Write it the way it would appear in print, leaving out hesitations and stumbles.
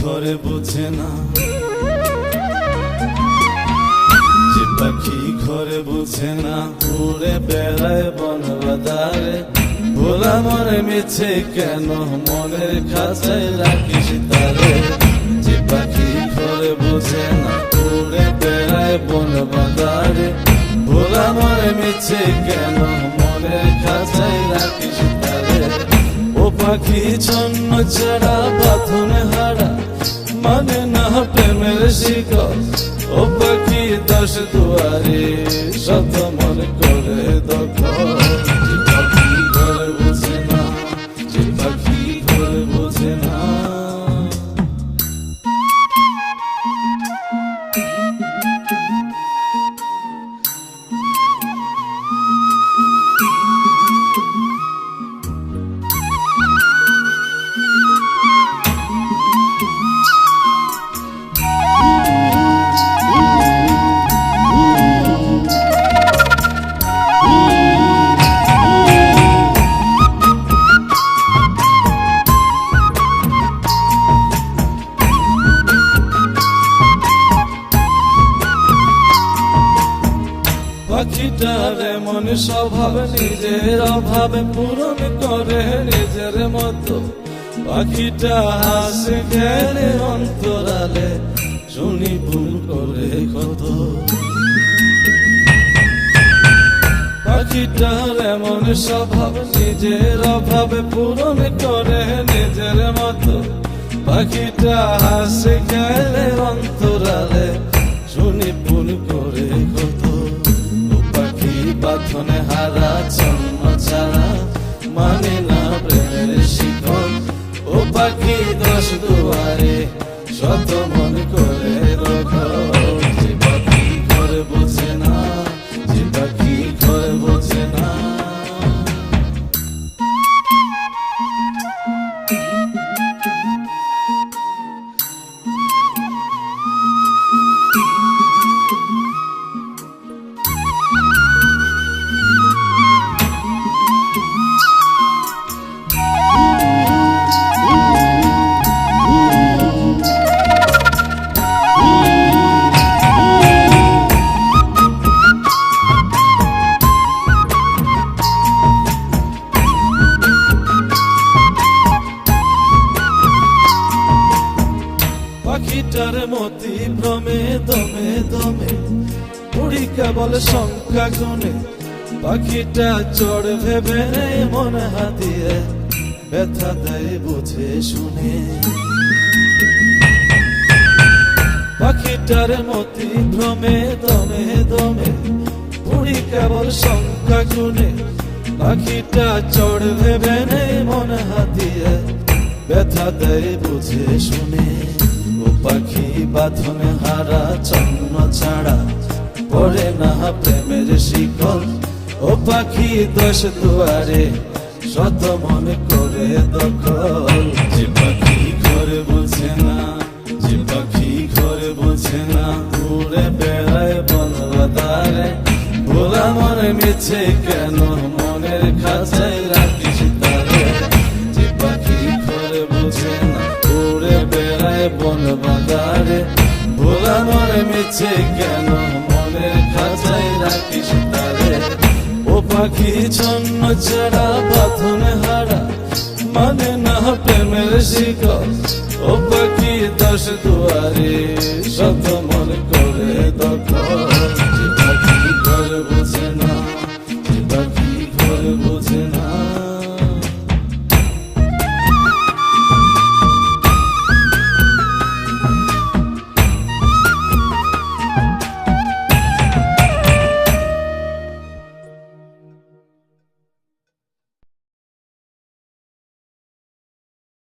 ঘরে বোঝে না, যে পাখি ঘরে বোঝে না, উড়ে বেড়ায় বন বাদারে। ভোলা মনে মিছে কেন মনের খাঁচায় রাখিস তারে। যে পাখি ঘরে বোঝে না, উড়ে বেড়ায় বন বাদারে। ভোলা মনে মিছে কেন মনের খাঁচায় রাখিস তারে। ও পাখি ছন্ন ছাড়া বাঁধনে হারা, মানে না প্রেমের শিকল। ও পাখি দশ দুয়ারে, শত মন করে দখল। যে পাখি ঘরে বোঝে না, যে পাখি ঘরে বোঝে না। পাখিটার এমন স্বভাব, নিজের অভাবে পূরণ করে নিজের মতো। পাখিটা হাসে গেলে অন্তরালে, শুনি ভুল করে কত। পাখিটার এমন স্বভাব, নিজের অভাবে পূরণ করে নিজের মতো। পাখিটা হাসে গেলে অন্তরালে, শুনি ভুল করে কত। বাঁধনে হারা ছন্ন ছাড়া, মানে না প্রেমের শিকল। ও পাখি দশ দুয়ারে, শত মন করে দখল। যে পাখি ঘরে বোঝে না, যে পাখি ঘরে বোঝে না। পাখিটার মতি ভ্রমে দমে দমে, উড়ি কেবল সংখ্যা গুনে। পাখিটা চড় ভেবে নেই মন হাতিয়ে, ব্যথা দেয় বুঝে শুনে। পাখিটার মতি ভ্রমে দমে দমে, উড়ি কেবল সংখ্যা গুনে। পাখিটা চড় ভেবে নেই মন হাতিয়ে, ব্যথা দেয় বুঝে শুনে। ও পাখি বাঁধনে হারা ছন্ন ছাড়া, পড়ে না প্রেমের শিকল। ও পাখি দশ দুয়ারে, শত মন করে দখল। যে পাখি ঘরে বোঝে না, যে পাখি ঘরে বোঝে না, উড়ে বেড়ায় বন বাদারে। ভোলা মনে মিছে কেন মনের খাঁচায় রাখিস তারে। যে পাখি ঘরে বোঝে না, উড়ে বেড়ায় বন বাদারে। ভোলা মনে মিছে কেন মনের খাঁচায় রাখিস তারে। ও পাখি ছন্ন ছাড়া বাঁধনে হারা, মানে না প্রেমের শিকল। ও পাখি দশ দুয়ারে, শত